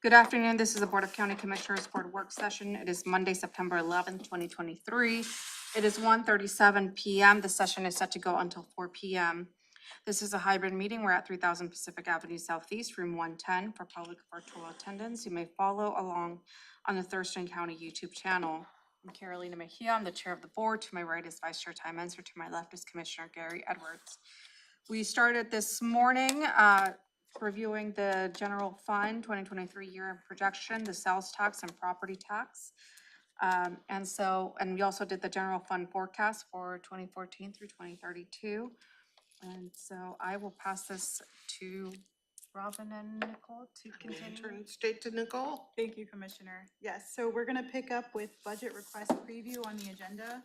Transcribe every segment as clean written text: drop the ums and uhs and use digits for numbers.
Good afternoon. This is the Board of County Commissioners Board Work Session. It is Monday, September 11th, 2023. It is 1:37 p.m. The session is set to go until 4 p.m. This is a hybrid meeting. We're at 3000 Pacific Avenue Southeast, room 110 for public virtual attendance. You may follow along on the Thurston County YouTube channel. I'm Carolina Mejia. I'm the chair of the board. To my right is Vice Chair Ty Menzer. To my left is Commissioner Gary Edwards. We started this morning reviewing the general fund 2023 year projection, the sales tax and property tax. And we also did the general fund forecast for 2014 through 2032. And so I will pass this to Robin and Nicole to continue. Turn straight to Nicole. Thank you, Commissioner. Yes, so we're gonna pick up with budget request preview on the agenda.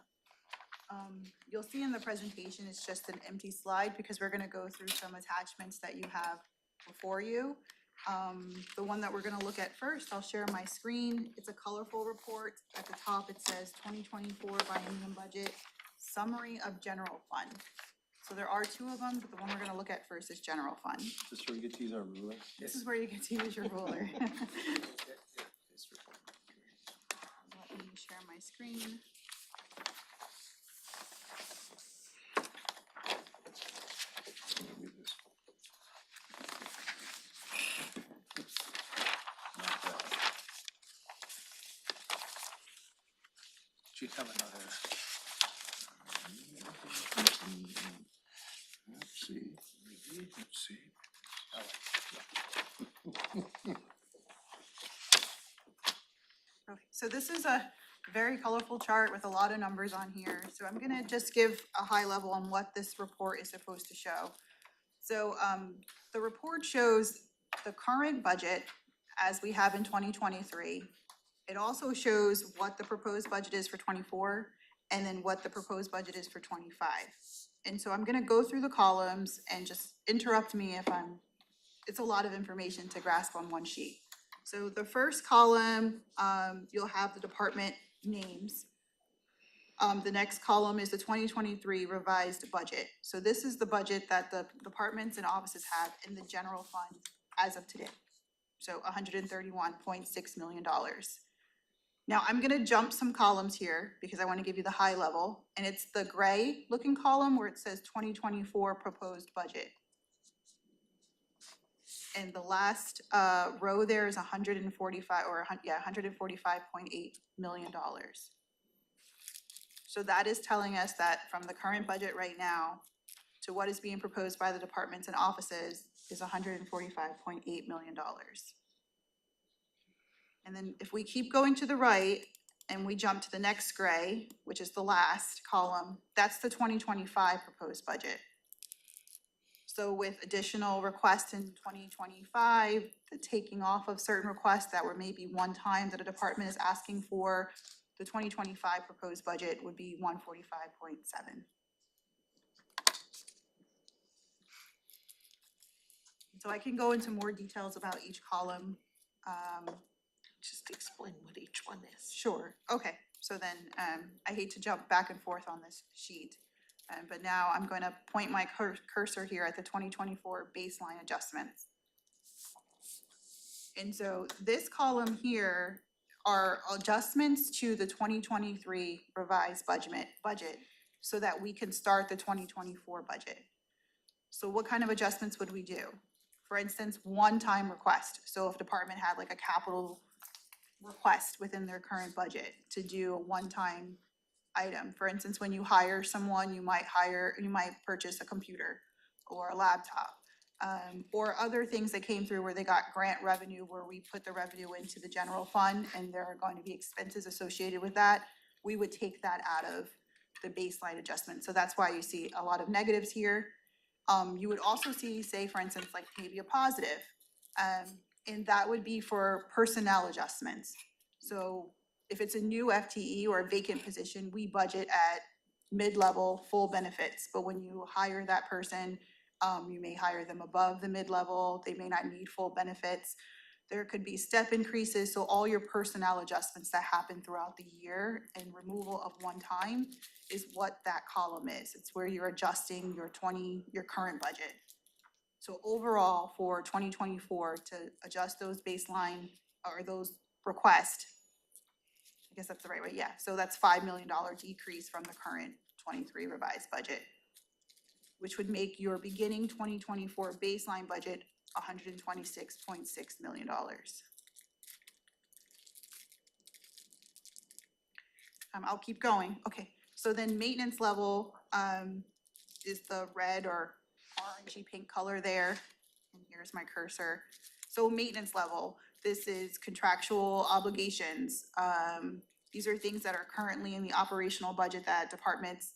You'll see in the presentation, it's just an empty slide because we're gonna go through some attachments that you have before you. The one that we're gonna look at first, I'll share my screen. It's a colorful report. At the top, it says 2024 biennium budget, summary of general fund. So there are two of them, but the one we're gonna look at first is general fund. Just so we get to use our ruler. This is where you get to use your ruler. Let me share my screen. Do you have another? Let's see. Let's see. Okay, so this is a very colorful chart with a lot of numbers on here. So I'm gonna just give a high level on what this report is supposed to show. So the report shows the current budget as we have in 2023. It also shows what the proposed budget is for 24 and then what the proposed budget is for 25. And so I'm gonna go through the columns and just interrupt me if it's a lot of information to grasp on one sheet. So the first column, you'll have the department names. The next column is the 2023 revised budget. So this is the budget that the departments and offices have in the general fund as of today. So $131.6 million. Now I'm gonna jump some columns here because I wanna give you the high level, and it's the gray looking column where it says 2024 proposed budget. And the last row there is $145.8 million. So that is telling us that from the current budget right now to what is being proposed by the departments and offices is $145.8 million. And then if we keep going to the right and we jump to the next gray, which is the last column, that's the 2025 proposed budget. So with additional requests in 2025, the taking off of certain requests that were maybe one time that a department is asking for, the 2025 proposed budget would be 145.7. So I can go into more details about each column. Just explain what each one is. Sure, okay, so then, I hate to jump back and forth on this sheet. But now I'm going to point my cursor here at the 2024 baseline adjustments. And so this column here are adjustments to the 2023 revised budget so that we can start the 2024 budget. So what kind of adjustments would we do? For instance, one-time request. So if department had like a capital request within their current budget to do a one-time item. For instance, when you hire someone, you might purchase a computer or a laptop. Or other things that came through where they got grant revenue, where we put the revenue into the general fund and there are going to be expenses associated with that. We would take that out of the baseline adjustment. So that's why you see a lot of negatives here. You would also see, say, for instance, like maybe a positive. And that would be for personnel adjustments. So if it's a new FTE or a vacant position, we budget at mid-level full benefits. But when you hire that person, you may hire them above the mid-level. They may not need full benefits. There could be step increases. So all your personnel adjustments that happen throughout the year and removal of one time is what that column is. It's where you're adjusting your current budget. So overall for 2024, to adjust those baseline or those requests, I guess that's the right way, yeah, so that's $5 million decrease from the current 23 revised budget, which would make your beginning 2024 baseline budget $126.6 million. I'll keep going. Okay, so then maintenance level, is the red or orangey pink color there. And here's my cursor. So maintenance level, this is contractual obligations. These are things that are currently in the operational budget that departments,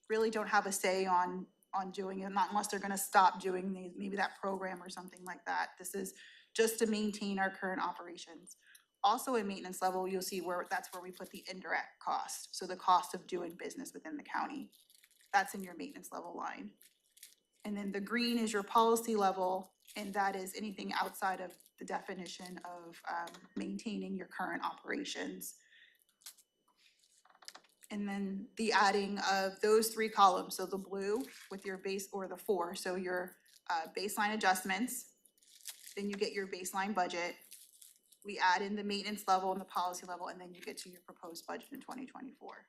really don't have a say on doing it, not unless they're gonna stop doing maybe that program or something like that. This is just to maintain our current operations. Also in maintenance level, you'll see that's where we put the indirect cost, so the cost of doing business within the county. That's in your maintenance level line. And then the green is your policy level, and that is anything outside of the definition of maintaining your current operations. And then the adding of those three columns, so the blue with your base, or the four, so your baseline adjustments, then you get your baseline budget. We add in the maintenance level and the policy level, and then you get to your proposed budget in 2024.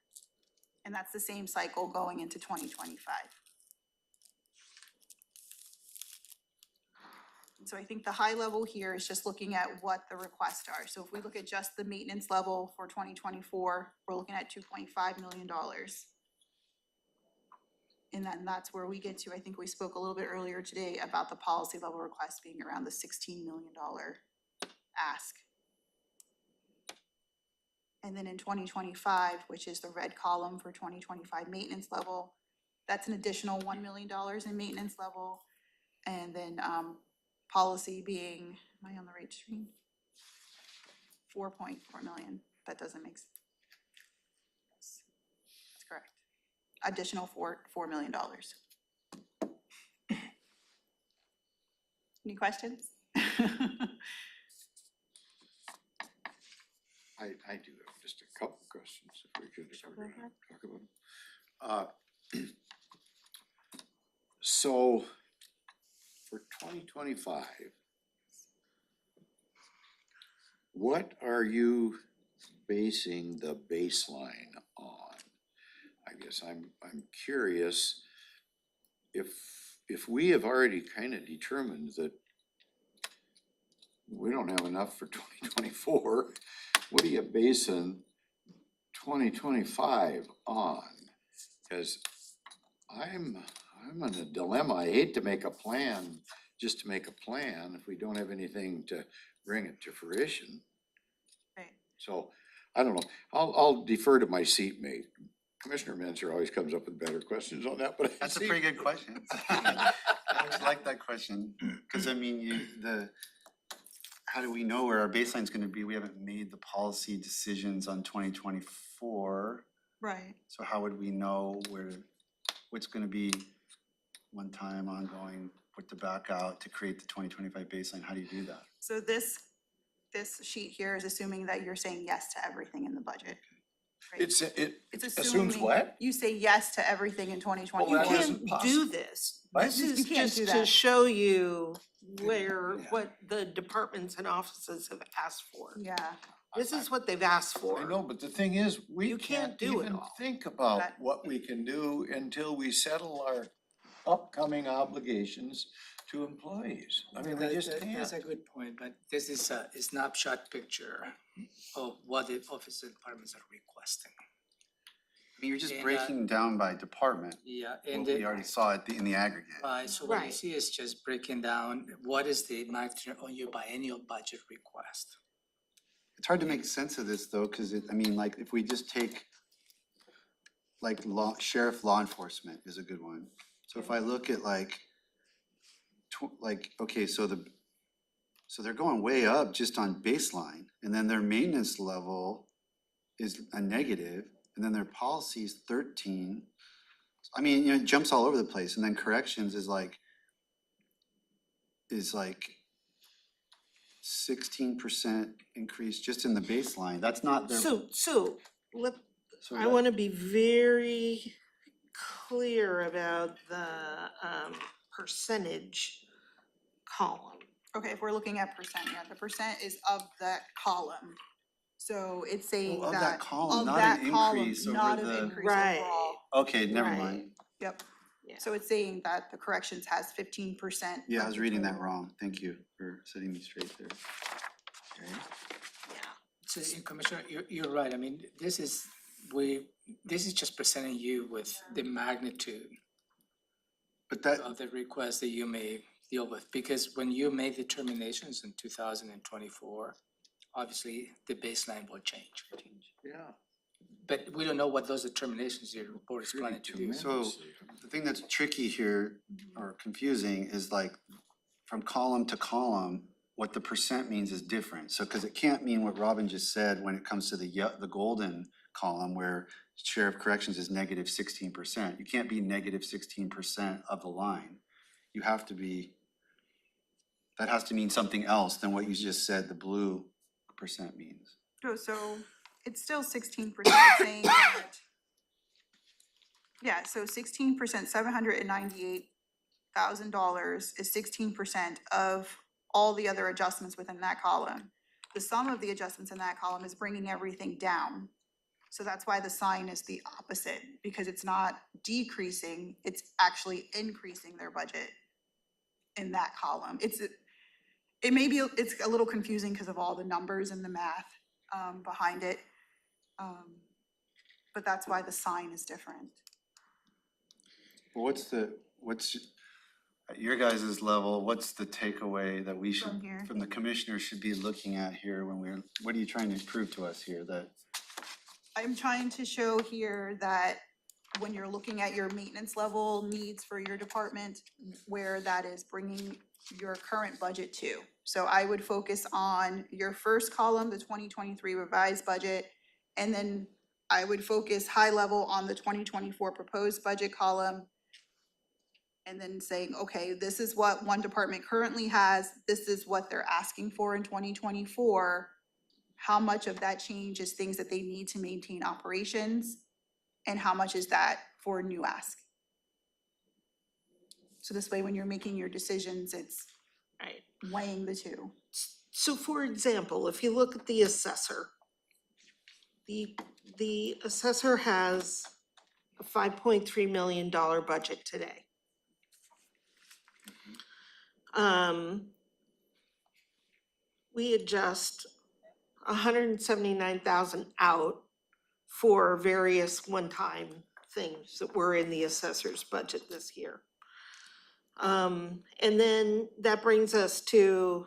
And that's the same cycle going into 2025. So I think the high level here is just looking at what the requests are. So if we look at just the maintenance level for 2024, we're looking at $2.5 million. And then that's where we get to, I think we spoke a little bit earlier today about the policy level request being around the $16 million ask. And then in 2025, which is the red column for 2025 maintenance level, that's an additional $1 million in maintenance level. And then policy being, am I on the right screen? 4.4 million. That doesn't make sense. That's correct. Additional $4 million. Any questions? I do have just a couple questions, if we could, if Sure, we're go gonna talk about them. So, for 2025, what are you basing the baseline on? I guess I'm curious if we have already kind of determined that we don't have enough for 2024, what are you basing 2025 on? Because I'm in a dilemma. I hate to make a plan just to make a plan if we don't have anything to bring it to fruition. Right. So, I don't know. I'll defer to my seatmate. Commissioner Menzer always comes up with better questions on that, but I That's a see- pretty good question. I always like that question, because I mean, how do we know where our baseline's gonna be? We haven't made the policy decisions on 2024. Right. So how would we know what's gonna be one time ongoing, put the back out to create the 2025 baseline? How do you do that? So this sheet here is assuming that you're saying yes to everything in the budget. right? it It's assumes assuming what? you say yes to everything in 2024. Well, that You isn't can't do this. What? This You is can't just do to that. show you where, Yeah. what the departments and offices have asked for. Yeah, This is what they've asked for. I know, but the thing is, we You can't can't do it even all. think about That- what we can do until we settle our upcoming obligations to employees. I mean, we just That's can't. a good point, but this is a snapshot picture of what the office and departments are requesting. I mean, you're just And, breaking down by department, Yeah, what and we already saw in the aggregate. right, so what you Right. see is just breaking down what is the maximum on your biennial budget request. It's hard to make sense of this though, cause I mean, like, if we just take like sheriff law enforcement is a good one. So if I look at like, okay, so they're going way up just on baseline, and then their maintenance level is a negative, and then their policy is 13. I mean, you know, it jumps all over the place, and then corrections is like 16% increase just in the baseline. That's not their. So let, so I that- wanna be very clear about the percentage column. Okay, if we're looking at percent, yeah, the percent is of that column. So it's saying of that, that column, of not that an column, increase not over an the, increase Right. overall. okay, never Right. mind. Yep. Yeah. So it's saying that the corrections has 15%. Yeah, I of was the reading that total. wrong. Thank you for setting me straight there. Okay. So, Commissioner, you're right, I mean, this is just presenting you with the magnitude But that, of the request that you may deal with, because when you made determinations in 2024, obviously, the baseline will change. Yeah. But we don't know what those determinations your report is planning to do. So, the thing that's tricky here or confusing is like from column to column, what the percent means is different. So, cause it can't mean what Robin just said when it comes to the golden column where share of corrections is negative 16%. You can't be negative 16% of the line. You have to be, that has to mean something else than what you just said the blue percent means. So it's still 16% saying that. Yeah, so 16%, $798,000 is 16% of all the other adjustments within that column. The sum of the adjustments in that column is bringing everything down. So that's why the sign is the opposite, because it's not decreasing, it's actually increasing their budget in that column. It's a little confusing because of all the numbers and the math behind it. But that's why the sign is different. Well, what's, at your guys' level, what's the takeaway that we should, From here. from the commissioner should be looking at here when what are you trying to prove to us here that? I'm trying to show here that when you're looking at your maintenance level needs for your department, where that is bringing your current budget to. So I would focus on your first column, the 2023 revised budget, and then I would focus high level on the 2024 proposed budget column. And then saying, okay, this is what one department currently has, this is what they're asking for in 2024. How much of that change is things that they need to maintain operations? And how much is that for new ask? So this way, when you're making your decisions, it's Right. weighing the two. So for example, if you look at the assessor, the assessor has a $5.3 million budget today. We adjust $179,000 out for various one-time things that were in the assessor's budget this year. And then that brings us to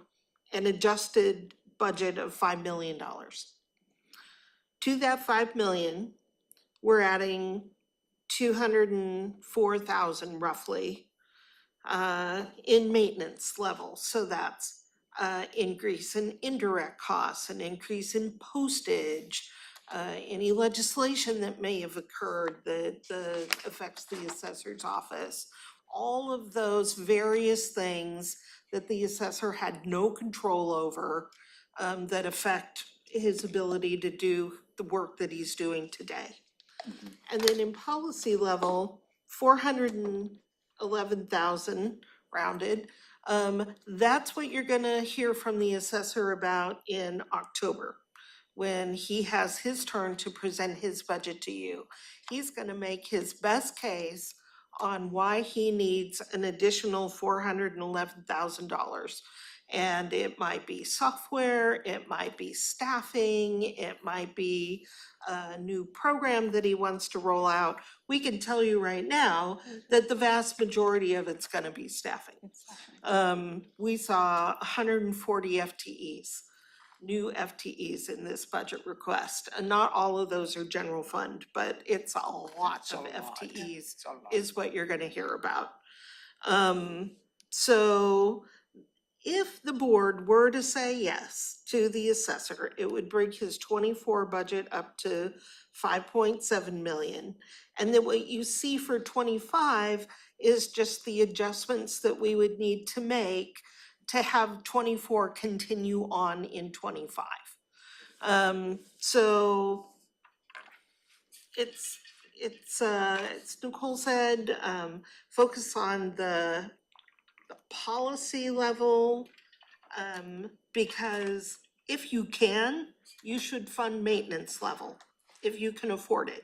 an adjusted budget of $5 million. To that $5 million, we're adding 204,000 roughly in maintenance level. So that's increase in indirect costs, an increase in postage, any legislation that may have occurred that affects the assessor's office. All of those various things that the assessor had no control over that affect his ability to do the work that he's doing today. And then in policy level, 411,000 rounded. That's what you're gonna hear from the assessor about in October, when he has his turn to present his budget to you. He's gonna make his best case on why he needs an additional $411,000. And it might be software, it might be staffing, it might be a new program that he wants to roll out. We can tell you right now that the vast majority of it's gonna be staffing. We saw 140 FTEs, new FTEs in this budget request. And not all of those are general fund, but it's a lot It's a of lot. FTEs It's a lot. is what you're gonna hear about. So if the board were to say yes to the assessor, it would bring his 24 budget up to 5.7 million. And then what you see for 25 is just the adjustments that we would need to make to have 24 continue on in 25. So it's Nicole said, focus on the policy level, Because if you can, you should fund maintenance level, if you can afford it.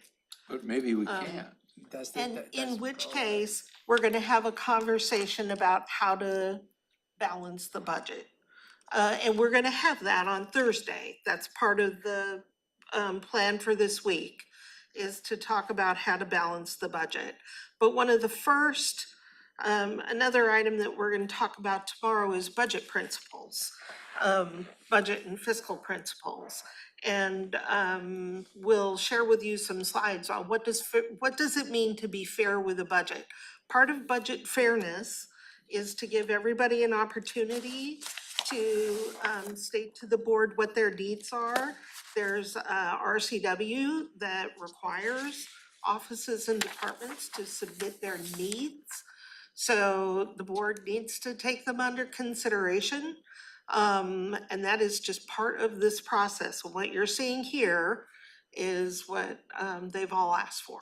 But maybe we Um, can't. That's the, And that's in the which problem. case, we're gonna have a conversation about how to balance the budget. And we're gonna have that on Thursday. That's part of the, plan for this week, is to talk about how to balance the budget. But one of the first, another item that we're gonna talk about tomorrow is budget principles. Budget and fiscal principles. And, we'll share with you some slides on what does it mean to be fair with a budget? Part of budget fairness is to give everybody an opportunity to, state to the board what their needs are. There's, RCW that requires offices and departments to submit their needs. So the board needs to take them under consideration. And that is just part of this process. What you're seeing here is what, they've all asked for.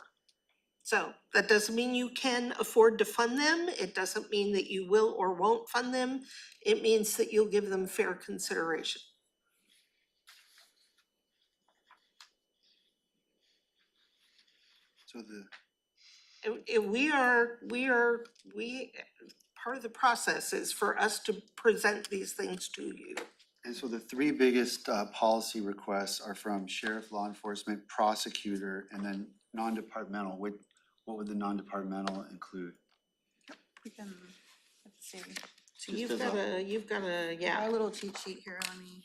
So that doesn't mean you can afford to fund them. It doesn't mean that you will or won't fund them. It means that you'll give them fair consideration. So the, And part of the process is for us to present these things to you. and so the three biggest policy requests are from sheriff, law enforcement, prosecutor, and then non-departmental. What would the non-departmental include? We can, let's see, So you've got a, yeah. our little cheat sheet here, let me,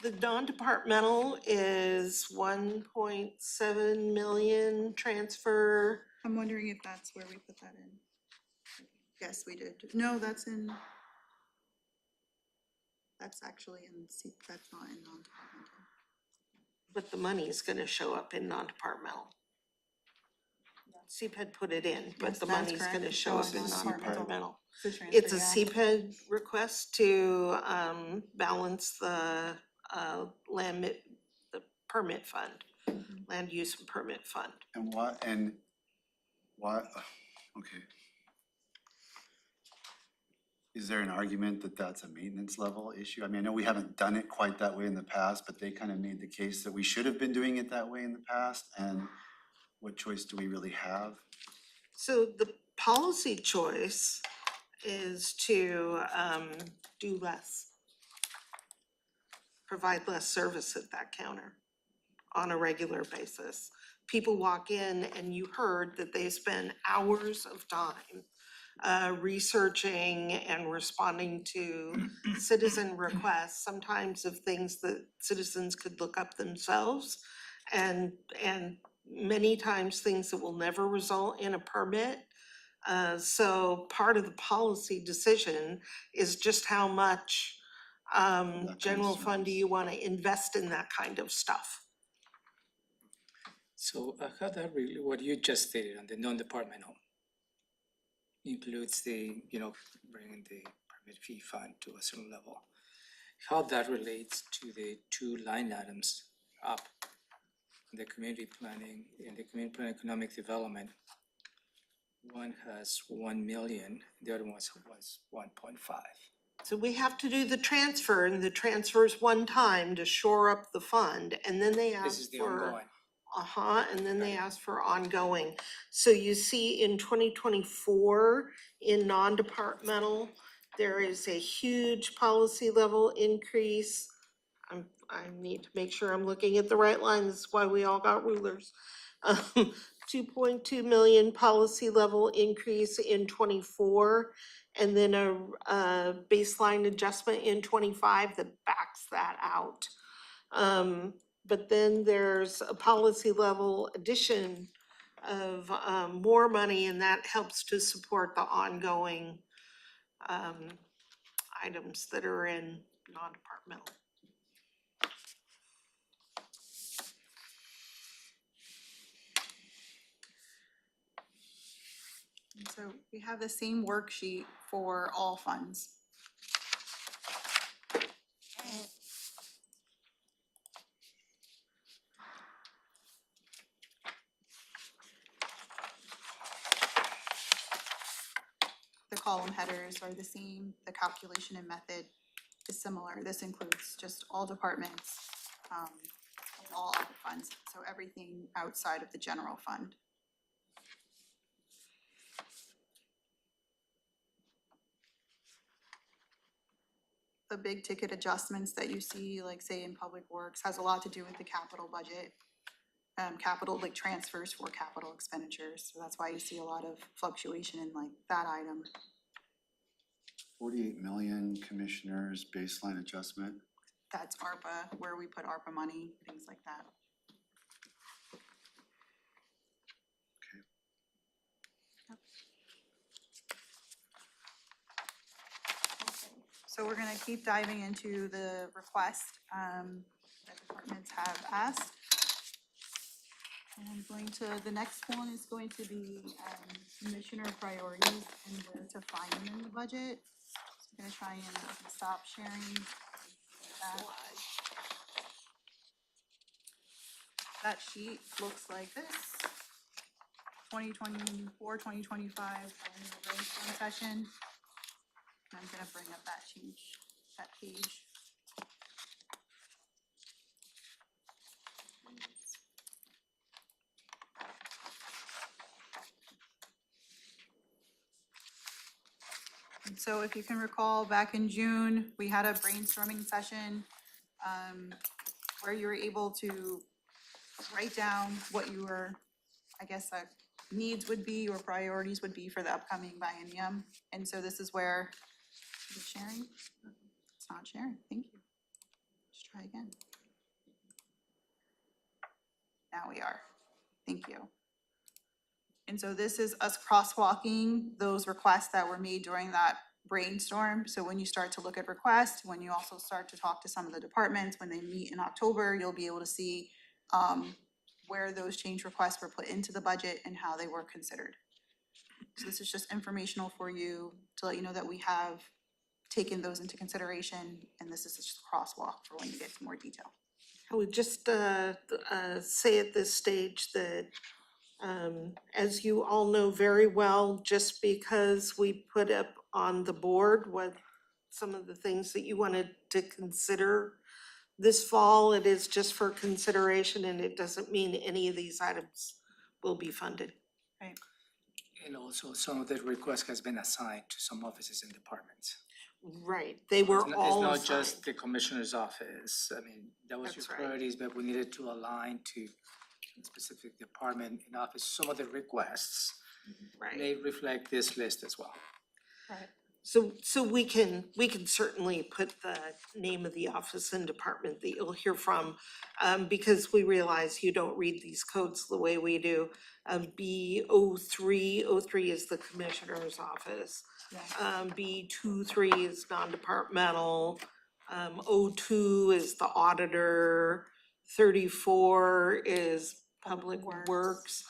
The non-departmental is 1.7 million transfer. I'm wondering if that's where we put that in. Yes, we did. No, that's in. That's actually in, that's not in non-departmental. But the money is gonna show up in non-departmental. CPED put it in, but Yes, the that's money's correct. gonna It's show up showing in non-departmental. non-departmental. It's a It's a transfer, CPED request to, balance the, the permit fund, land use and permit fund. And why, okay. Is there an argument that that's a maintenance level issue? I mean, I know we haven't done it quite that way in the past, but they kind of made the case that we should have been doing it that way in the past, and what choice do we really have? So the policy choice is to, do less. Provide less service at that counter on a regular basis. People walk in and you heard that they spend hours of time researching and responding to citizen requests, sometimes of things that citizens could look up themselves, and many times things that will never result in a permit. So part of the policy decision is just how much of general fund do service. you wanna invest in that kind of stuff? So how that really, what you just stated on the non-departmental includes the, bringing the permit fee fund to a certain level. How that relates to the two line items up, the community planning and the community plan economic development. One has 1 million, the other one was 1.5. So we have to do the transfer, and the transfer is one time to shore up the fund, and then they This ask is the for. ongoing. And then they Okay. ask for ongoing. So you see in 2024, in non-departmental, there is a huge policy level increase. I need to make sure I'm looking at the right line, this is why we all got rulers. 2.2 million policy level increase in 24, and then a baseline adjustment in 25 that backs that out. But then there's a policy level addition of, more money, and that helps to support the ongoing, items that are in non-departmental. And so we have the same worksheet for all funds. They're called column headers are the same, the calculation and method is similar. This includes just all departments, all other funds, so everything outside of the general fund. The big ticket adjustments that you see, like say in Public Works, has a lot to do with the capital budget. Capital, like transfers for capital expenditures, so that's why you see a lot of fluctuation in like that item. 48 million commissioners baseline adjustment. That's ARPA, where we put ARPA money, things like that. Yep. So we're gonna keep diving into the request that departments have asked. And I'm going to, the next one is going to be commissioner priorities and where to find them in the budget. So I'm gonna try and stop sharing that. That sheet looks like this. 2024, 2025, brainstorm session. And I'm gonna bring up that page. So if you can recall, back in June, we had a brainstorming session where you were able to write down what your, I guess, needs would be or priorities would be for the upcoming biennium. And so this is where, is it sharing? It's not sharing, thank you. Let's try again. Now we are, thank you. And so this is us crosswalking those requests that were made during that brainstorm. So when you start to look at requests, when you also start to talk to some of the departments, when they meet in October, you'll be able to see where those change requests were put into the budget and how they were considered. So this is just informational for you to let you know that we have taken those into consideration, and this is just a crosswalk for when you get to more detail. I would just say at this stage that as you all know very well, just because we put up on the board what some of the things that you wanted to consider this fall, it is just for consideration, and it doesn't mean any of these items will be funded. Right. And also, some of the request has been assigned to some offices and departments. Right, they were all It's not assigned. just the commissioner's office, I mean, that was your That's right. priorities, but we needed to align to a specific department and office. Some of the requests Right. may reflect this list as well. Right. So we can certainly put the name of the office and department that you'll hear from, because we realize you don't read these codes the way we do. B03 is the commissioner's office. Yeah. B23 is non-departmental. 02 is the auditor. 34 is public works.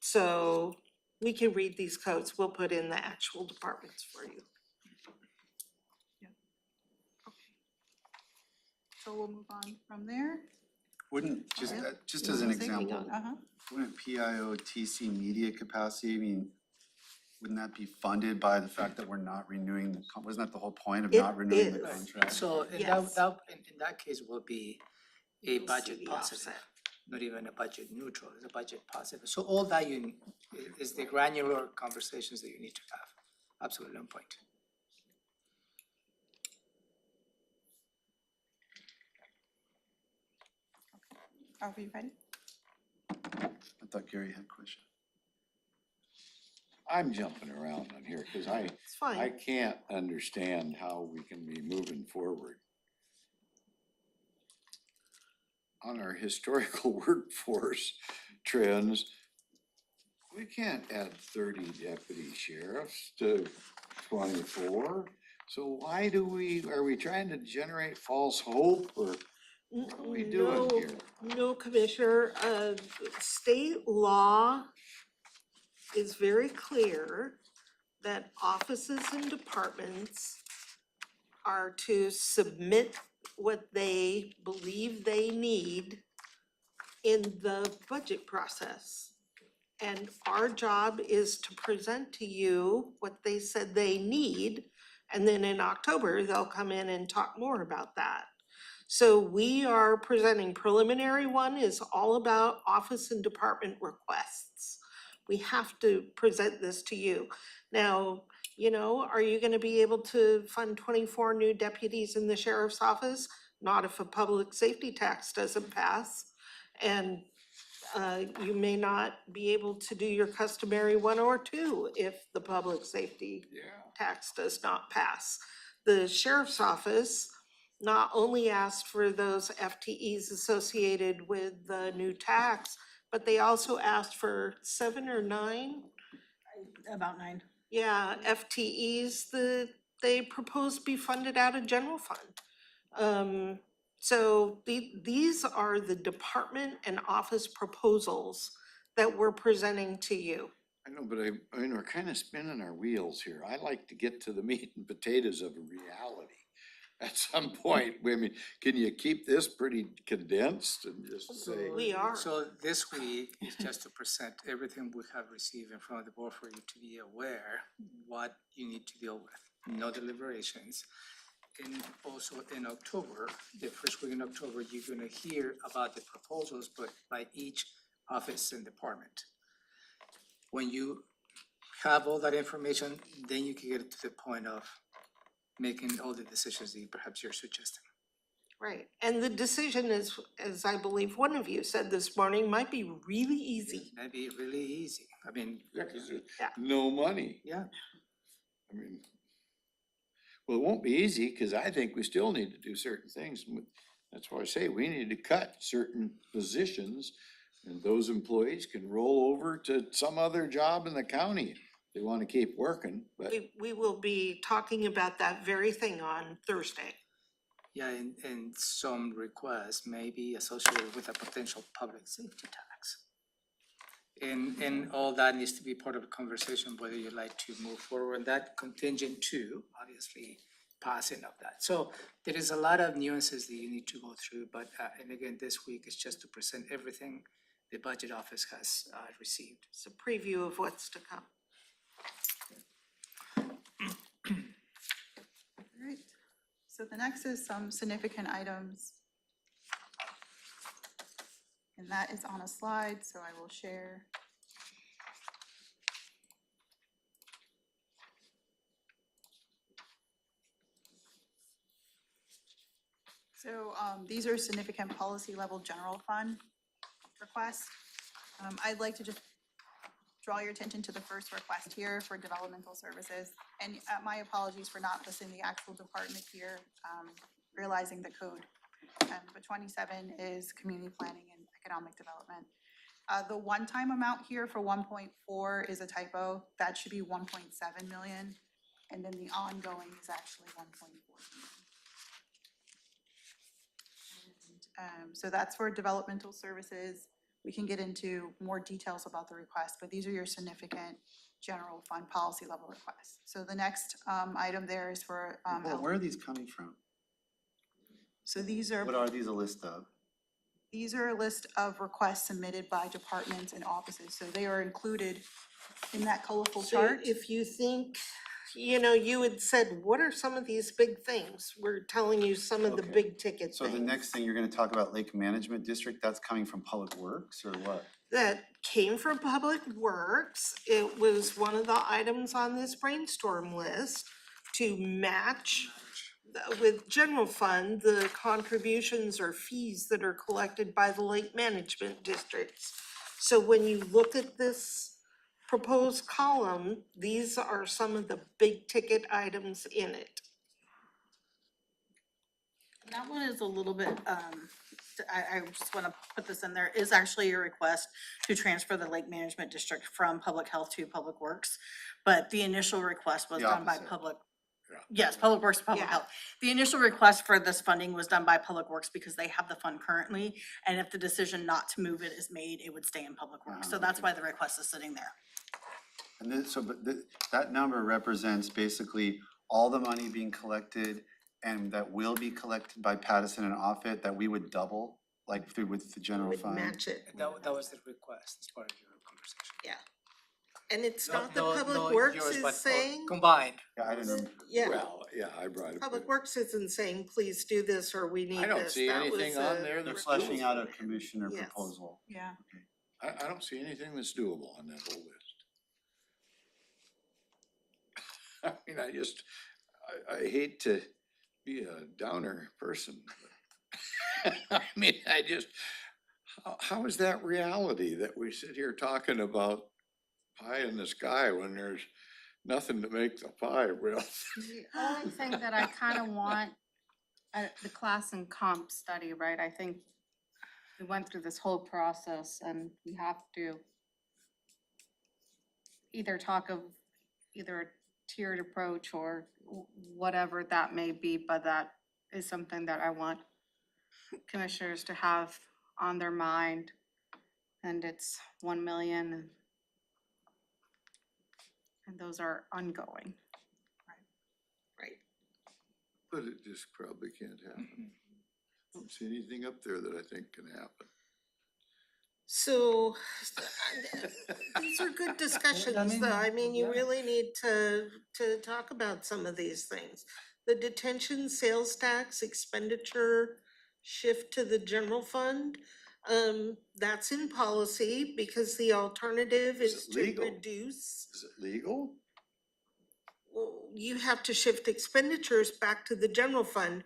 So we can read these codes. We'll put in the actual departments for you. So we'll move on from there. Wouldn't, just, Yeah. just as an Yeah, hang example, on. wouldn't PIO-TC media capacity, I mean, wouldn't that be funded by the fact that we're not renewing the, wasn't that the whole point of It not renewing the is. contract? So in Yes. in that case will be a You'll see budget the positive, offset. not even a budget neutral, it's a budget positive. So all that is the granular conversations that you need to have, absolutely on point. Are we ready? I thought Gary had a question. I'm jumping around on here, cause It's I fine. can't understand how we can be moving forward on our historical workforce trends. We can't add 30 deputy sheriffs to 24. So why are we trying to generate false hope, or what are we doing No, here? no, Commissioner, state law is very clear that offices and departments are to submit what they believe they need in the budget process. And our job is to present to you what they said they need. And then in October, they'll come in and talk more about that. So we are presenting preliminary one is all about office and department requests. We have to present this to you. Now, you know, are you gonna be able to fund 24 new deputies in the sheriff's office? Not if a public safety tax doesn't pass. And you may not be able to do your customary 1 or 2 if the public safety tax does not pass. The sheriff's office not only asked for those FTEs associated with the new tax, but they also asked for 7 or 9, About 9. yeah, FTEs that they proposed be funded out of general fund. So these are the department and office proposals that we're presenting to you. I know, but I mean, we're kind of spinning our wheels here. I like to get to the meat and potatoes of reality. At some point, I mean, can you keep this pretty condensed and just say? We are. So this week is just to present everything we have received in front of the board for you to be aware what you need to deal with, no deliberations. And also in October, the first week in October, you're gonna hear about the proposals, but by each office and department. When you have all that information, then you can get to the point of making all the decisions that perhaps you're suggesting. Right, and the decision is, as I believe one of you said this morning, might be really easy. That'd be really easy. I mean, Yeah, 'cause there's Yeah. no money. yeah, I mean, well, it won't be easy, cause I think we still need to do certain things. That's why I say we need to cut certain positions. And those employees can roll over to some other job in the county. They wanna keep working, but We will be talking about that very thing on Thursday. yeah, and some requests may be associated with a potential public safety tax. And all that needs to be part of a conversation, whether you'd like to move forward, that contingent to, obviously, passing of that. So there is a lot of nuances that you need to go through, but, and again, this week is just to present everything the budget office has, received. It's a preview of what's to come. Alright, so the next is some significant items. And that is on a slide, so I will share. So, these are significant policy level general fund requests. I'd like to just draw your attention to the first request here for developmental services. And my apologies for not listing the actual department here, realizing the code. But 27 is community planning and economic development. The one-time amount here for 1.4 is a typo. That should be 1.7 million. And then the ongoing is actually 1.4 million. So that's for developmental services. We can get into more details about the request, but these are your significant general fund policy level requests. So the next item there is for, Well, where are these coming from? so these are, What are these a list of? these are a list of requests submitted by departments and offices. So they are included in that colorful So chart. if you think, you know, you had said, what are some of these big things? We're telling you some of the Okay. big ticket So things. the next thing you're gonna talk about Lake Management District, that's coming from Public Works or what? That came from Public Works. It was one of the items on this brainstorm list to match with general fund, the contributions or fees that are collected by the lake management districts. So when you look at this proposed column, these are some of the big ticket items in it. That one is a little bit, I just wanna put this in there, is actually a request to transfer the Lake Management District from Public Health to Public Works. But the initial request was The done by opposite. Public, Yeah. yes, Public Works to Public Yeah. Health. The initial request for this funding was done by Public Works because they have the fund currently. And if the decision not to move it is made, it would stay in Public Works. So that's why the request is sitting there. And then, so, but that number represents basically all the money being collected and that will be collected by Pattison and Offutt, that we would double, like through with the general Would fund. match it. That was the request as part of your conversation. session. Yeah. And it's No- not that no- Public no Works yours, is but saying, combined. Yeah, I don't know. yeah, Well, yeah, I brought it. Public Works isn't saying, please do this, or we need I don't this. see That anything was on a- there They're that's fleshing out a doable. commissioner Yes. proposal. Yeah. I don't see anything that's doable on that whole list. I mean, I hate to be a downer person. I mean, how is that reality that we sit here talking about pie in the sky when there's nothing to make the pie with? The only thing that I kind of want, the class and comp study, right? I think we went through this whole process and we have to either talk of either a tiered approach or whatever that may be, but that is something that I want commissioners to have on their mind. And it's 1 million. And those are ongoing. Right. But it just probably can't happen. I don't see anything up there that I think can happen. So, these are good discussions, though. I mean, you yeah. really need to talk about some of these things. The detention sales tax expenditure shift to the general fund, that's in policy because the alternative Is is it to legal? reduce. Is it legal? Well, you have to shift expenditures back to the general fund.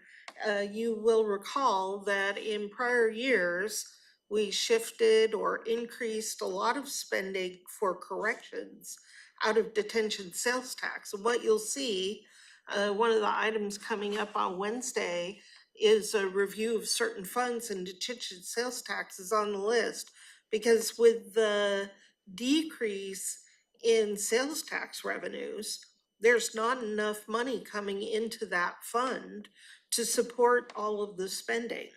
You will recall that in prior years, we shifted or increased a lot of spending for corrections out of detention sales tax. And what you'll see, one of the items coming up on Wednesday is a review of certain funds, and detention sales tax is on the list. Because with the decrease in sales tax revenues, there's not enough money coming into that fund to support all of the spending.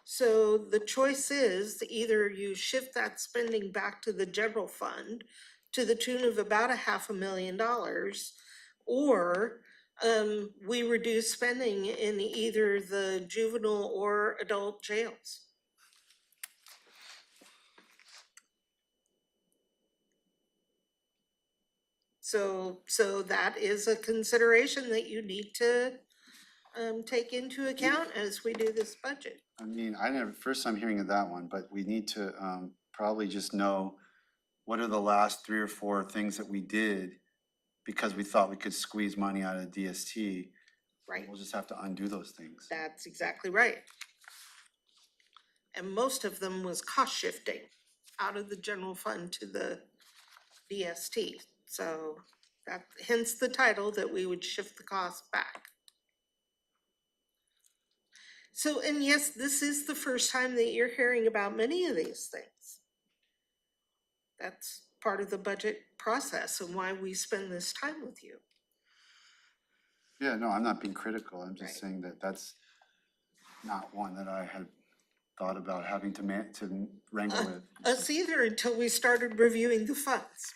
So the choice is either you shift that spending back to the general fund to the tune of about $500,000, or we reduce spending in either the juvenile or adult jails. So that is a consideration that you need to take into account as we do this budget. I mean, first time hearing of that one, but we need to probably just know what are the last 3 or 4 things that we did because we thought we could squeeze money out of DST. Right. We'll just have to undo those things. That's exactly right. And most of them was cost shifting out of the general fund to the DST. So that, hence the title that we would shift the cost back. So, and yes, this is the first time that you're hearing about many of these things. That's part of the budget process and why we spend this time with you. Yeah, no, I'm not being critical. I'm just Right. saying that that's not one that I had thought about having to wrangle with. Us either, until we started reviewing the funds.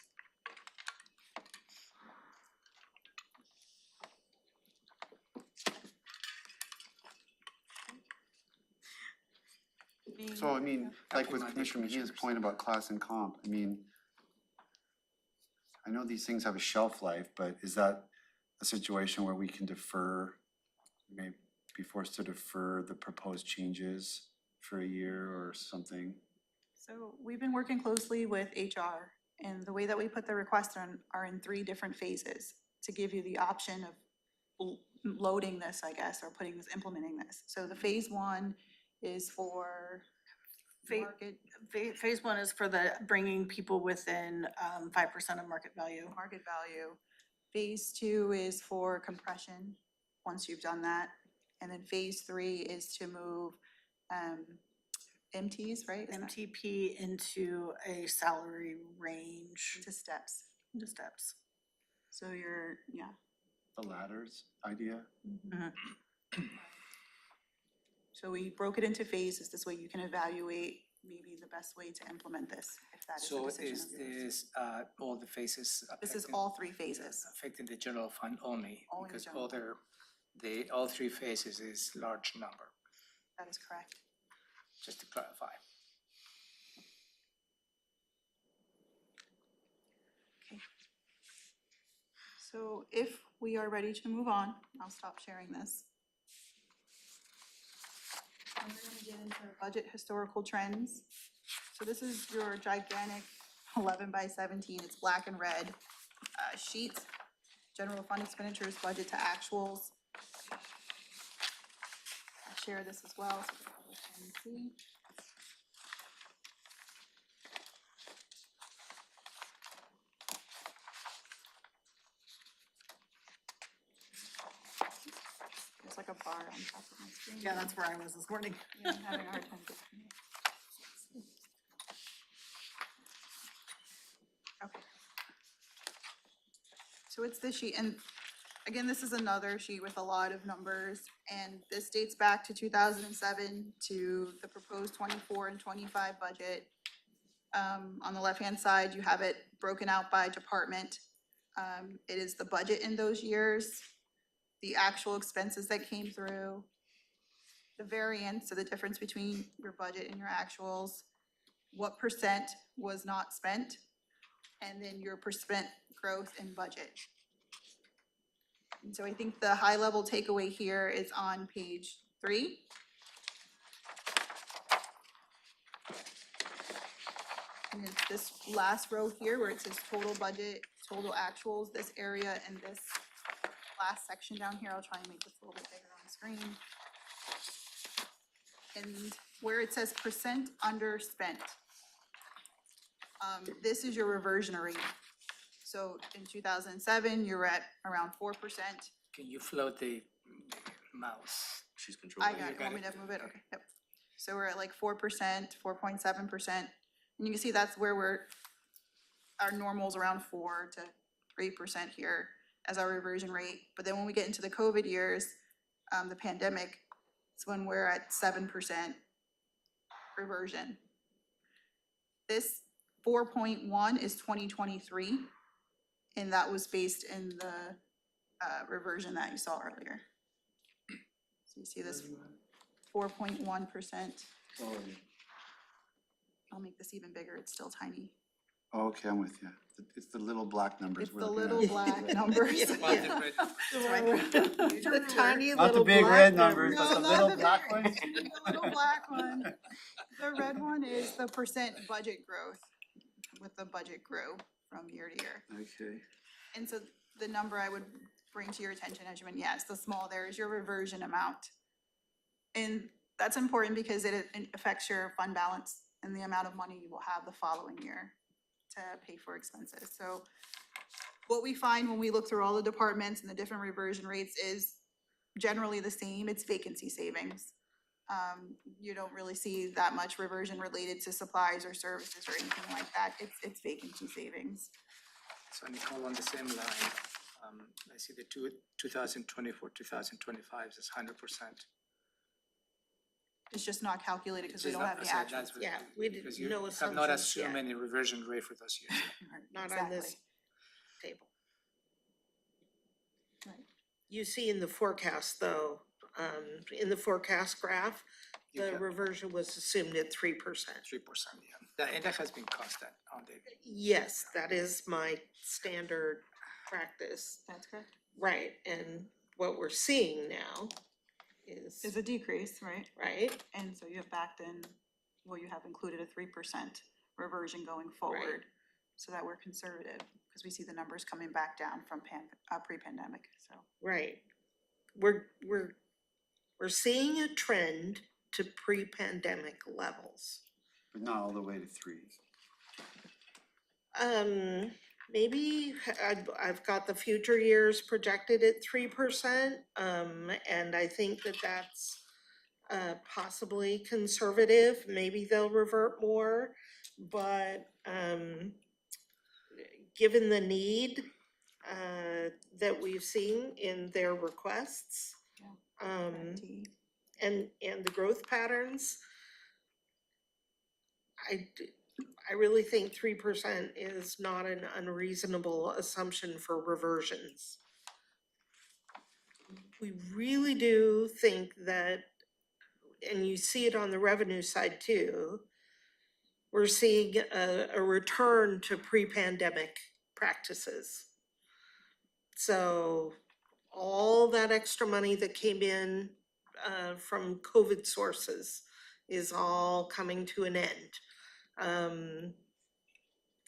So I mean, like with Commissioner Mejia's point about class and comp, I mean, I know these things have a shelf life, but is that a situation where we can defer, may be forced to defer the proposed changes for a year or something? So we've been working closely with HR, and the way that we put the requests are in 3 different phases to give you the option of loading this, I guess, or implementing this. So the phase 1 is for Fa- market Phase 1 is for the bringing people within 5% of market value. value. Phase 2 is for compression, once you've done that. And then phase 3 is to move MTs, right? MTP into a salary range To steps. into steps. So you're, yeah. The ladders idea? So we broke it into phases, this way you can evaluate maybe the best way to implement this, if that is a So decision is of yours. this all the phases This is affecting- all 3 phases. affecting the general fund only? Only the Because general fund. all 3 phases is large number, That is correct. just to clarify. So if we are ready to move on, I'll stop sharing this. And we're gonna get into budget historical trends. So this is your gigantic 11 by 17, it's black and red, sheet. General fund expenditures, budget to actuals. I'll share this as well so the public can see. There's like a bar on top of my screen. Yeah, that's where I was this morning. Yeah, I'm having a hard time getting it. Okay. So it's this sheet, and again, this is another sheet with a lot of numbers, and this dates back to 2007 to the proposed 24 and 25 budget. On the left-hand side, you have it broken out by department. It is the budget in those years, the actual expenses that came through, the variance, so the difference between your budget and your actuals, what percent was not spent, and then your percent growth in budget. And so I think the high level takeaway here is on page 3. And it's this last row here where it says total budget, total actuals, this area and this last section down here, I'll try and make this a little bit bigger on the screen. And where it says percent underspent, this is your reversion rate. So in 2007, you were at around 4%. Can you float the mouse? She's controlling. I got it, got want me it. to move it? Okay, yep. So we're at like 4%, 4.7%. And you can see that's where our normal's around 4 to 3% here as our reversion rate. But then when we get into the COVID years, the pandemic, it's when we're at 7% reversion. This 4.1 is 2023, and that was based in the reversion that you saw earlier. So you see this 4.1%. I'll make this even bigger, it's still tiny. Oh, okay, I'm with you. It's the little black numbers It's we're the looking little at. black numbers. Yeah. Well, the red- The tiny Not the little big black red numbers, No, but the not little the black big- ones. The little black one. The red one is the percent budget growth, what the budget grew from year to year. Okay. And so the number I would bring to your attention, Edgman, yes, the small there is your reversion amount. And that's important because it affects your fund balance and the amount of money you will have the following year to pay for expenses. So what we find when we look through all the departments and the different reversion rates is generally the same, it's vacancy savings. You don't really see that much reversion related to supplies or services or anything like that, it's vacancy savings. So Nicole, on the same line, I see the 2024, 2025 is 100%. It's just not calculated because we don't have the actuals. Yeah, we didn't- Because you no have not assumptions assumed yet. any reversion rate for those years. Not on this Exactly. table. Right. You see in the forecast though, in the forecast graph, You the got reversion was assumed at 3%. 3%, yeah. And that has been constant on the, Yes, that is my standard practice, That's correct. right, and what we're seeing now is, Is a decrease, right? right, And so you have backed in, well, you have included a 3% reversion going forward. So that we're conservative, because we see the numbers coming back down from pre-pandemic, so. right. We're seeing a trend to pre-pandemic levels. But not all the way to 3. Maybe I've got the future years projected at 3%, and I think that that's possibly conservative. Maybe they'll revert more, but given the need that we've seen in their requests, guarantee. and the growth patterns, I really think 3% is not an unreasonable assumption for reversions. We really do think that, and you see it on the revenue side too, we're seeing a return to pre-pandemic practices. So all that extra money that came in from COVID sources is all coming to an end.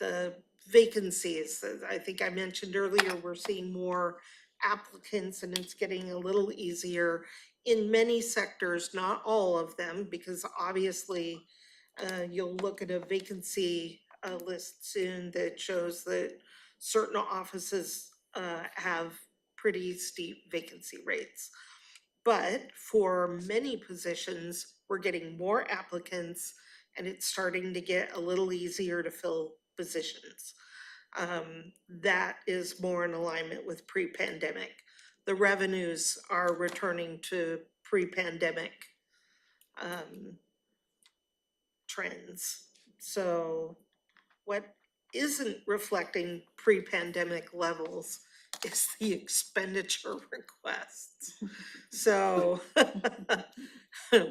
The vacancies, that I think I mentioned earlier, we're seeing more applicants and it's getting a little easier in many sectors, not all of them, because obviously you'll look at a vacancy list soon that shows that certain offices have pretty steep vacancy rates. But for many positions, we're getting more applicants and it's starting to get a little easier to fill positions. That is more in alignment with pre-pandemic. The revenues are returning to pre-pandemic trends. So what isn't reflecting pre-pandemic levels is the expenditure requests. So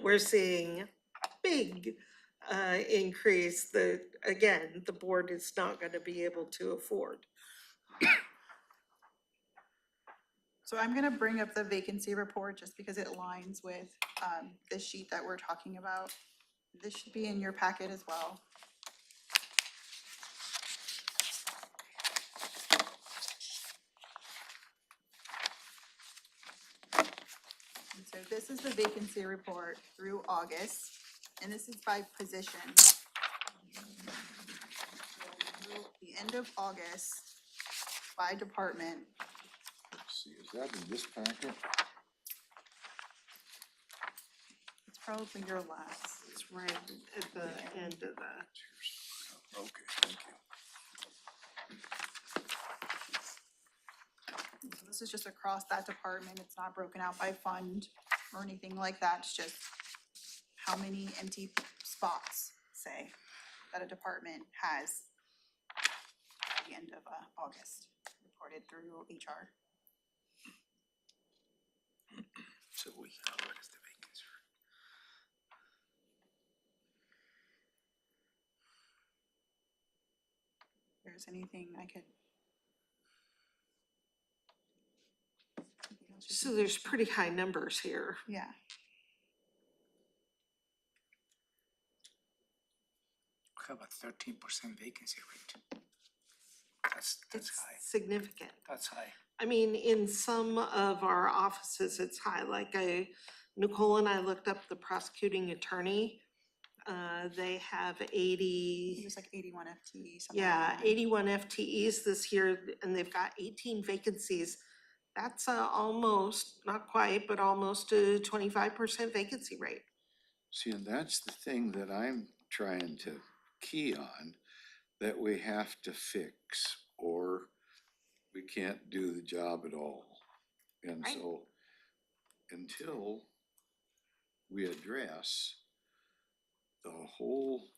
we're seeing a big increase that, again, the board is not gonna be able to afford. So I'm gonna bring up the vacancy report just because it aligns with this sheet that we're talking about. This should be in your packet as well. And so this is the vacancy report through August, and this is by position. Through the end of August, by department. Let's see, is that in this packet? It's probably your last. It's right at the end of that. Okay, thank you. So this is just across that department. It's not broken out by fund or anything like that. It's just how many empty spots, say, that a department has at the end of August, reported through HR. So we have, what is the vacancy? If there's anything I could. anything else you So think- there's pretty high numbers here. Yeah, We have a 13% vacancy rate. That's It's high, significant. that's high. I mean, in some of our offices, it's high, like Nicole and I looked up the prosecuting attorney. They have it 80, was like 81 FTE, something like yeah, that. 81 FTEs this year, and they've got 18 vacancies. That's almost, not quite, but almost a 25% vacancy rate. See, and that's the thing that I'm trying to key on, that we have to fix, or we can't do the job at all. And Right. so, until we address the whole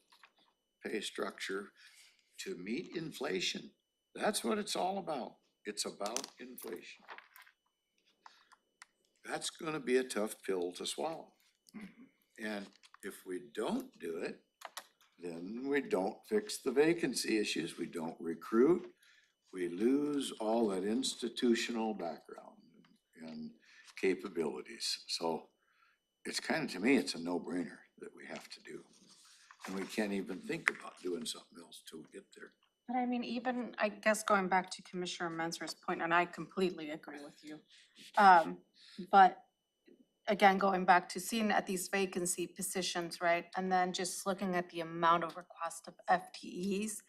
pay structure to meet inflation, that's what it's all about. It's about inflation. That's gonna be a tough pill to swallow. And if we don't do it, then we don't fix the vacancy issues, we don't recruit, we lose all that institutional background and capabilities. So it's kind of, to me, it's a no-brainer that we have to do. And we can't even think about doing something else till we get there. But I mean, even, I guess going back to Commissioner Menzer's point, and I completely agree with you. But again, going back to seeing at these vacancy positions, right? And then just looking at the amount of requests of FTEs.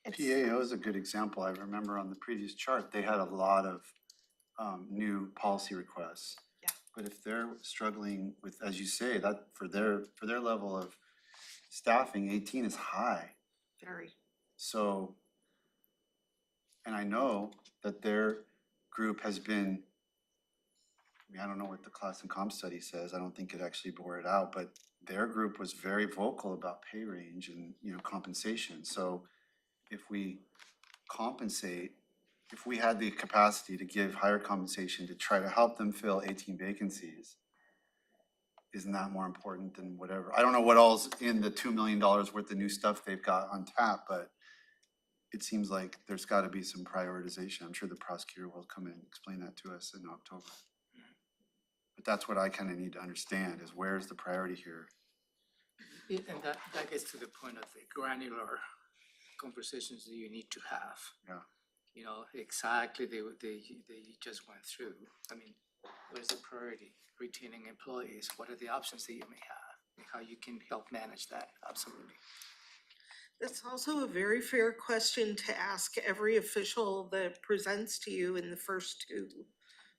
it's- PAO is a good example. I remember on the previous chart, they had a lot of new policy requests. Yeah. But if they're struggling with, as you say, that for their level of staffing, 18 is high. Very. So, and I know that their group has been, I mean, I don't know what the class and comp study says, I don't think it actually bore it out, but their group was very vocal about pay range and, compensation. So if we compensate, if we had the capacity to give higher compensation to try to help them fill 18 vacancies, isn't that more important than whatever? I don't know what all's in the $2 million worth of new stuff they've got on tap, but it seems like there's gotta be some prioritization. I'm sure the prosecutor will come and explain that to us in October. But that's what I kinda need to understand, is where's the priority here? And that gets to the point of the granular conversations that you need to have. Yeah. You know, exactly they just went through. I mean, what is the priority? Retaining employees, what are the options that you may have? And how you can help manage that, absolutely. That's also a very fair question to ask every official that presents to you in the first 2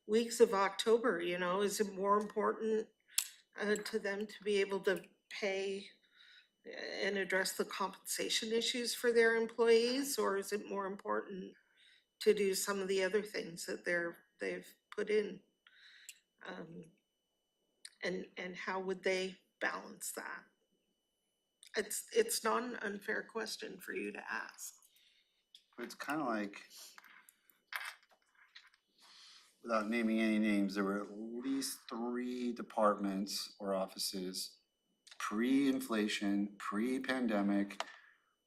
weeks of October, you know, is it more important to them to be able to pay and address the compensation issues for their employees, or is it more important to do some of the other things that they've put in? And how would they balance that? It's not an unfair question for you to ask. But it's kinda like, without naming any names, there were at least 3 departments or offices pre-inflation, pre-pandemic,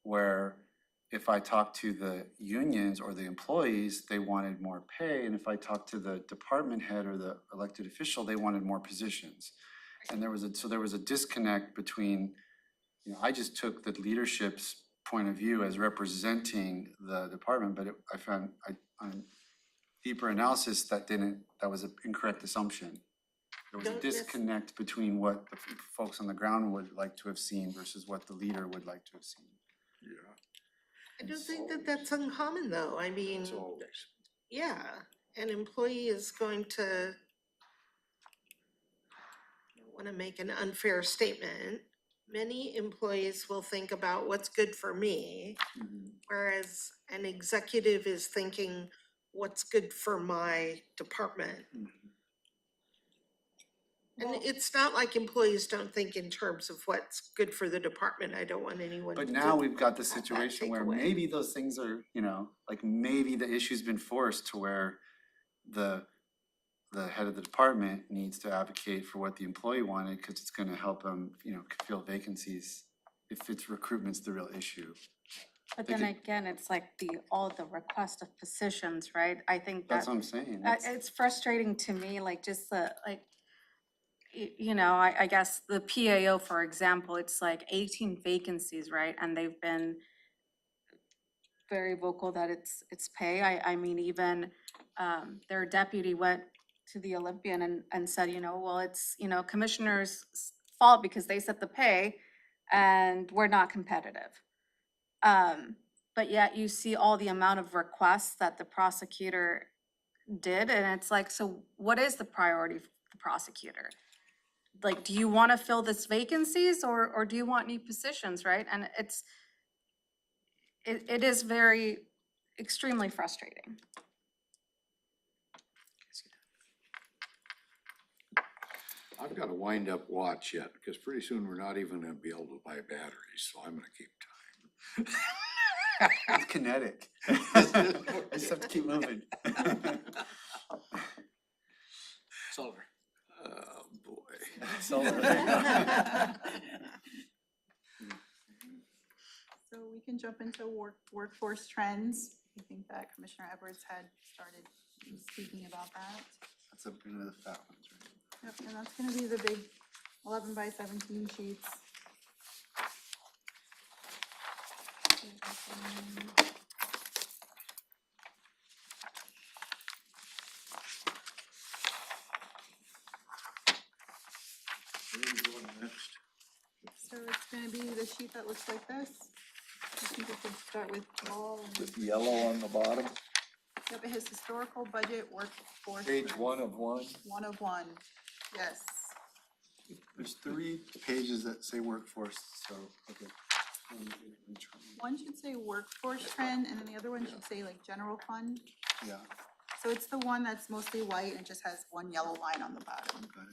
where if I talked to the unions or the employees, they wanted more pay, and if I talked to the department head or the elected official, they wanted more positions. And there was a disconnect between, you know, I just took the leadership's point of view as representing the department, but I found, on deeper analysis, that was an incorrect assumption. There was a Don't disconnect between what the folks on the ground would like to have seen versus what the leader would like to have seen. Yeah, I don't think that that's uncommon, though. I mean, it's always. yeah, an employee is going to want to make an unfair statement. Many employees will think about what's good for me, whereas an executive is thinking, what's good for my department? And it's not like employees don't think in terms of what's good for the department. I don't want anyone to. But now we've got the have that situation where takeaway. maybe those things are, you know, like maybe the issue's been forced to where the head of the department needs to advocate for what the employee wanted, because it's gonna help them, you know, fill vacancies if it's recruitment's the real issue. But They then could- again, it's like all the request of positions, right? I think That's that, what I'm saying. it's frustrating to me, like just you know, I guess the PAO, for example, it's like 18 vacancies, right? And they've been very vocal that it's pay. I mean, even their deputy went to the Olympian and said, you know, well, it's, you know, commissioner's fault because they set the pay and we're not competitive. But yet you see all the amount of requests that the prosecutor did, and it's like, so what is the priority for the prosecutor? Like, do you want to fill this vacancies or do you want new positions, right? And it is very, extremely frustrating. I've got a wind up watch yet, because pretty soon we're not even gonna be able to buy batteries, so I'm gonna keep time. It's kinetic. I just have to keep moving. Solver. Oh, boy. So, So we can jump into workforce trends. I think that Commissioner Edwards had started speaking about that. that's one of the fat ones, right? Yep, and that's gonna be the big 11 by 17 sheets. Where are we going next? So it's gonna be the sheet that looks like this. I think we can start with all, and With yellow on the bottom, yep, it has historical budget workforce. page trends. 1 of 1. 1 of 1, yes. There's 3 pages that say workforce, so, okay. One should say workforce trend, and then the other one should say like general fund. Yeah, So it's the one that's mostly white and just has one yellow line on the bottom. got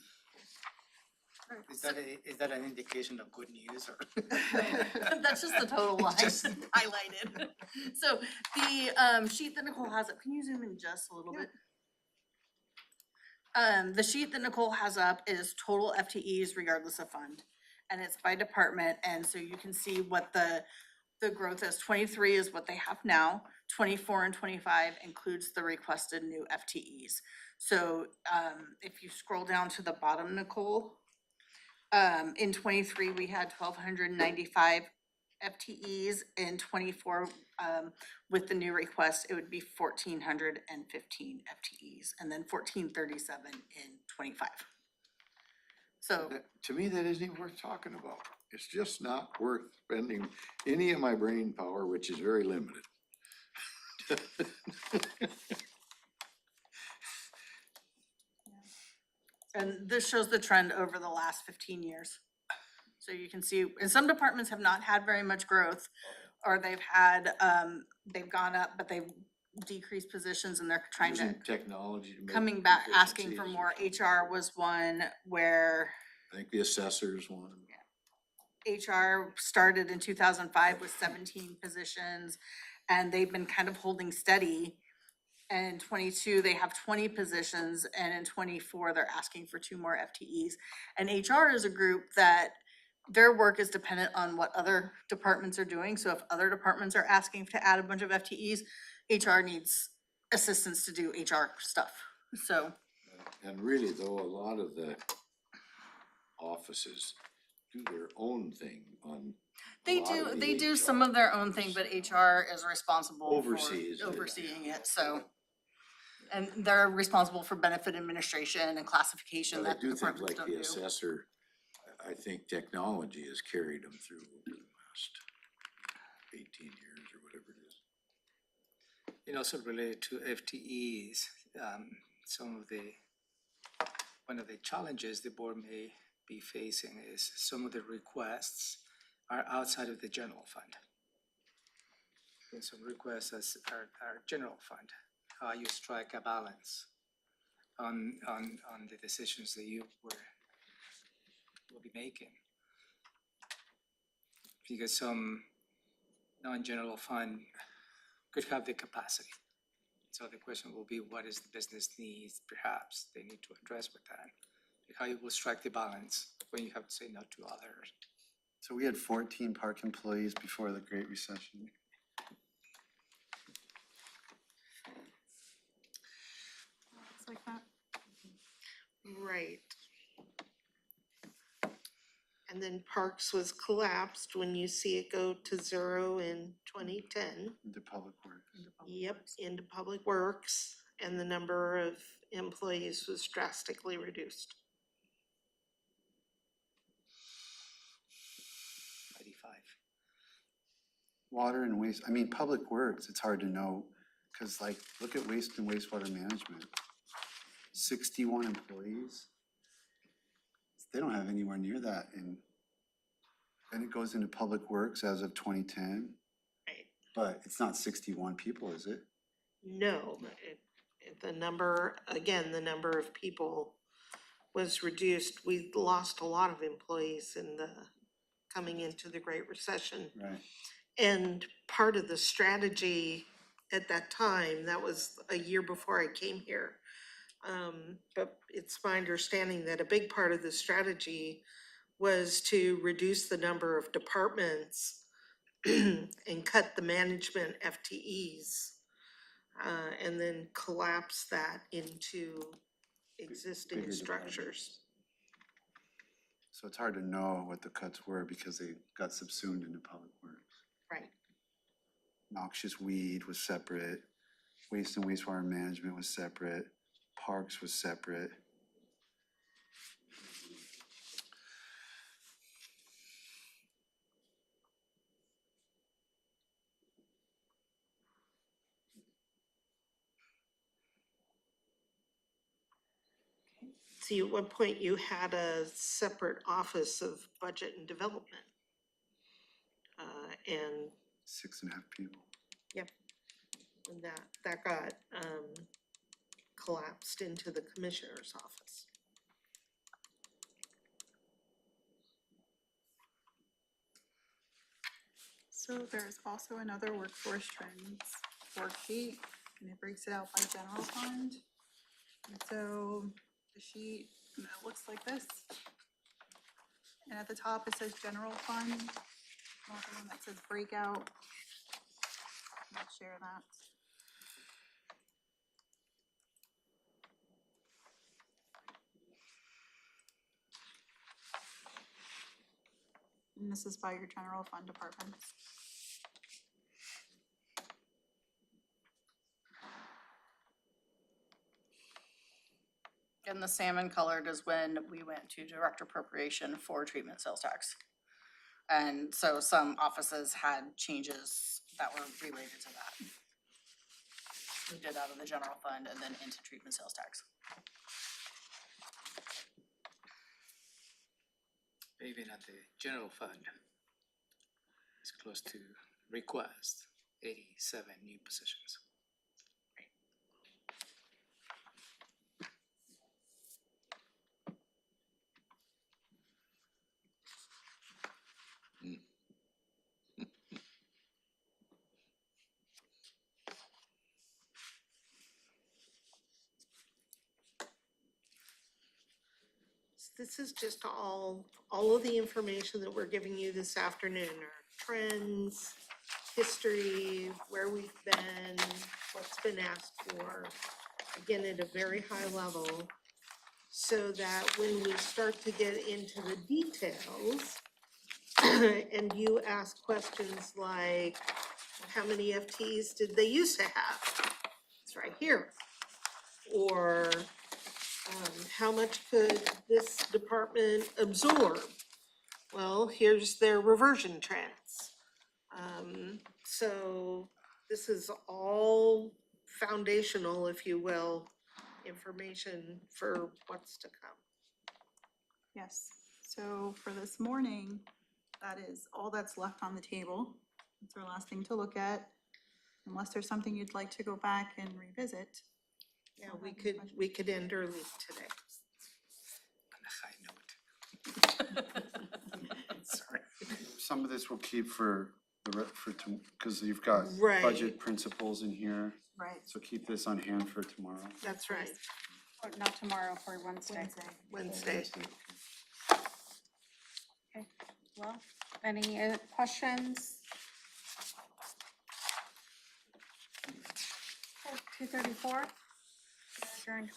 it. Is that an indication of good news or? That's just the total lines Just- highlighted. So the sheet that Nicole has up, can you zoom in just a little bit? The sheet that Nicole has up is total FTEs regardless of fund. And it's by department, and so you can see what the the growth is 23 is what they have now, 24 and 25 includes the requested new FTEs. So, if you scroll down to the bottom, Nicole, in 23, we had 1,295 FTEs. In 24, with the new request, it would be 1,415 FTEs, and then 1,437 in 25. So, To me, that isn't even worth talking about. It's just not worth spending any of my brain power, which is very limited. and this shows the trend over the last 15 years. So you can see, and some departments have not had very much growth, or they've had, they've gone up, but they've decreased positions and they're trying to, Using technology to make. coming back, asking for efficiencies more. or something. HR was one where I think the assessors one. HR started in 2005 with 17 positions, and they've been kind of holding steady. And in 22, they have 20 positions, and in 24, they're asking for 2 more FTEs. And HR is a group that their work is dependent on what other departments are doing. So if other departments are asking to add a bunch of FTEs, HR needs assistance to do HR stuff. So, And really though, a lot of the offices do their own thing on. a they lot of do, the they do HR. some of their own thing, but HR is responsible Oversees it. for overseeing it, so. And they're responsible for benefit administration and classification But I that the do think departments like don't the do. assessor, I think technology has carried them through the last 18 years or whatever it is. And also related to FTEs, one of the challenges the board may be facing is some of the requests are outside of the general fund. And some requests are general fund. How you strike a balance on the decisions that you will be making. Because some non-general fund could have the capacity. So the question will be, what is the business needs perhaps they need to address with that? How you will strike the balance when you have to say no to others. So we had 14 park employees before the Great Recession. Looks like that. Right. And then Parks was collapsed when you see it go to 0 in 2010. Into public works. Yep, into Public Works, and the number of employees was drastically reduced. 95. Water and waste, I mean, public works, it's hard to know, cause like, look at waste and wastewater management. 61 employees. They don't have anywhere near that, and then it goes into public works as of 2010, Right. but it's not 61 people, is it? No, the number, again, the number of people was reduced. We lost a lot of employees coming into the Great Recession. Right. And part of the strategy at that time, that was a year before I came here. But it's my understanding that a big part of the strategy was to reduce the number of departments and cut the management FTEs, and then collapse that into existing Bigger structures. So it's hard to know what the cuts were because they got subsumed into public works. Right. Noxious weed was separate, waste and wastewater management was separate, parks was separate. See, at one point you had a separate office of budget and development. And 6.5 people. that got, collapsed into the commissioner's office. So there's also another workforce trends worksheet, and it breaks it out by general fund. And so the sheet, it looks like this. And at the top, it says general fund, Not the one that says breakout. I'll share that. And this is by your general fund departments. And the salmon colored is when we went to direct appropriation for treatment sales tax. And so some offices had changes that were related to that. We did out of the general fund and then into treatment sales tax. Even at the general fund, it's close to request 87 new positions. This is just all of the information that we're giving you this afternoon are trends, history, where we've been, what's been asked for, again, at a very high level, so that when we start to get into the details, and you ask questions like, how many FTEs did they used to have? It's right here. Or, how much could this department absorb? Well, here's their reversion trends. So this is all foundational, if you will, information for what's to come. Yes, so for this morning, that is all that's left on the table. It's our last thing to look at, unless there's something you'd like to go back and revisit. Yeah, we could end early today. On a high note. Sorry. Some of this we'll keep for because you've got Right. budget principles in here, Right. so keep this on hand for tomorrow. That's right, Or not tomorrow, for Wednesday. Wednesday. Okay, well, any questions? 2:34. Adjourned.